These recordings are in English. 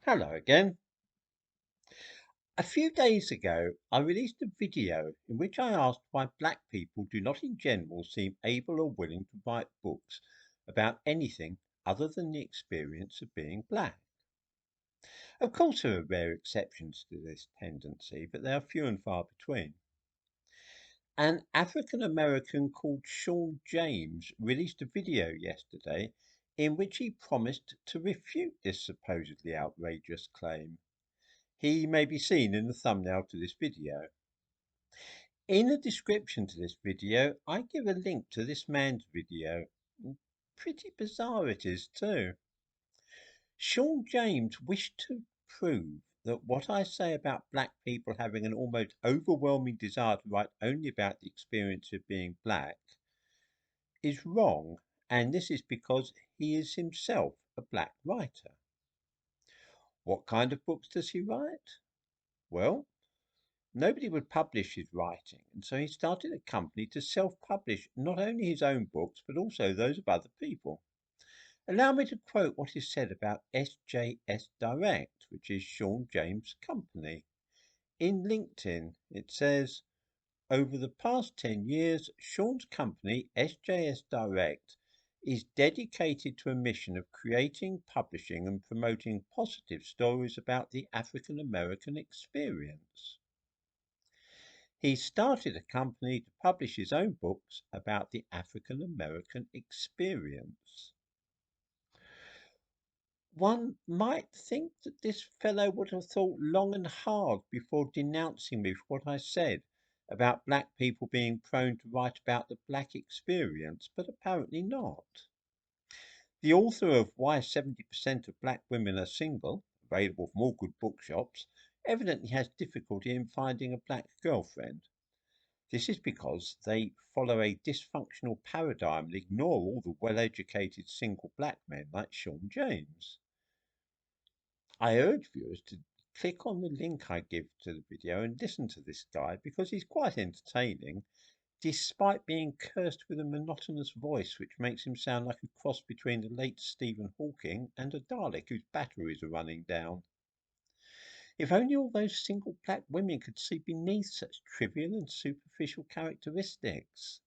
Hello again. A few days ago, I released a video in which I asked why black people do not in general seem able or willing to write books about anything other than the experience of being black. Of course, there are rare exceptions to this tendency, but they are few and far between. An African American called Sean James released a video yesterday in which he promised to refute this supposedly outrageous claim. He may be seen in the thumbnail to this video. In the description to this video, I give a link to this man's video. Pretty bizarre it is too. Sean James wished to prove that what I say about black people having an almost overwhelming desire to write only about the experience of being black is wrong, and this is because he is himself a black writer. What kind of books does he write? Well, nobody would publish his writing, and so he started a company to self-publish not only his own books, but also those of other people. Allow me to quote what is said about SJS Direct, which is Sean James' company. In LinkedIn, it says, over the past 10 years, Sean's company, SJS Direct, is dedicated to a mission of creating, publishing, and promoting positive stories about the African American experience. He started a company to publish his own books about the African American experience. One might think that this fellow would have thought long and hard before denouncing me for what I said about black people being prone to write about the black experience, but apparently not. The author of Why 70% of Black Women Are Single, available from all good bookshops, evidently has difficulty in finding a black girlfriend. This is because they follow a dysfunctional paradigm and ignore all the well-educated single black men like Sean James. I urge viewers to click on the link I give to the video and listen to this guy because he's quite entertaining, despite being cursed with a monotonous voice which makes him sound like a cross between the late Stephen Hawking and a Dalek whose batteries are running down. If only all those single black women could see beneath such trivial and superficial characteristics.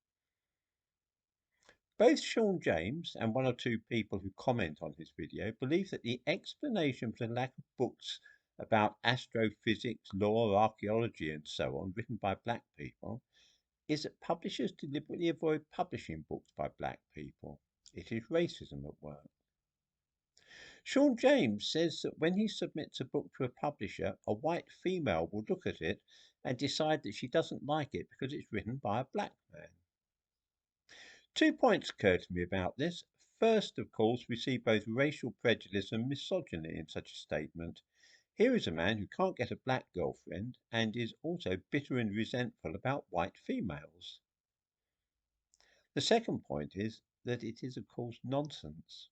Both Sean James and one or two people who comment on his video believe that the explanation for the lack of books about astrophysics, law, archaeology, and so on written by black people is that publishers deliberately avoid publishing books by black people. It is racism at work. Sean James says that when he submits a book to a publisher, a white female will look at it and decide that she doesn't like it because it's written by a black man. 2 points occur to me about this. First, of course, we see both racial prejudice and misogyny in such a statement. Here is a man who can't get a black girlfriend and is also bitter and resentful about white females. The second point is that it is, of course, nonsense.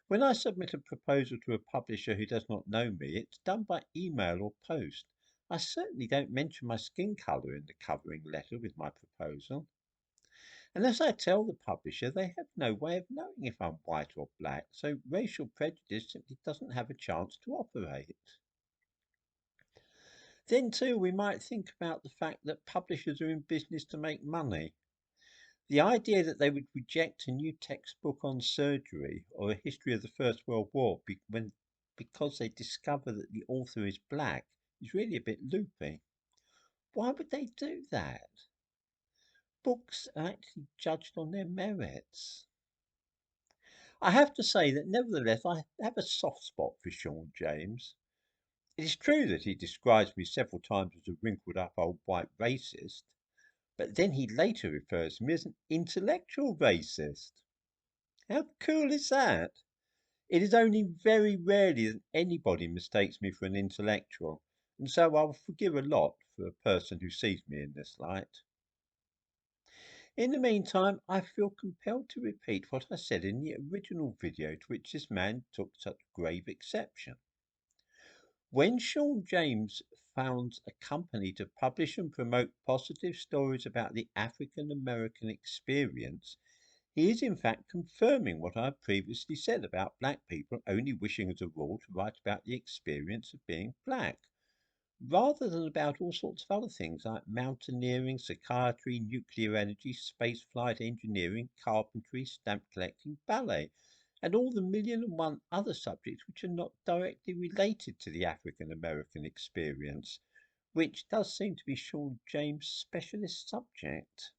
When I submit a proposal to a publisher who does not know me, it's done by email or post. I certainly don't mention my skin colour in the covering letter with my proposal. Unless I tell the publisher, they have no way of knowing if I'm white or black, so racial prejudice simply doesn't have a chance to operate. Then, too, we might think about the fact that publishers are in business to make money. The idea that they would reject a new textbook on surgery or a history of the First World War because they discover that the author is black is really a bit loopy. Why would they do that? Books are actually judged on their merits. I have to say that nevertheless I have a soft spot for Sean James. It is true that he describes me several times as a wrinkled up old white racist, but then he later refers to me as an intellectual racist. How cool is that? It is only very rarely that anybody mistakes me for an intellectual, and so I'll forgive a lot for a person who sees me in this light. In the meantime, I feel compelled to repeat what I said in the original video to which this man took such grave exception. When Sean James founds a company to publish and promote positive stories about the African American experience, He is in fact confirming what I have previously said about black people only wishing as a rule to write about the experience of being black, rather than about all sorts of other things like mountaineering, psychiatry, nuclear energy, spaceflight engineering, carpentry, stamp collecting, ballet, and all the million and one other subjects which are not directly related to the African American experience, which does seem to be Sean James' specialist subject.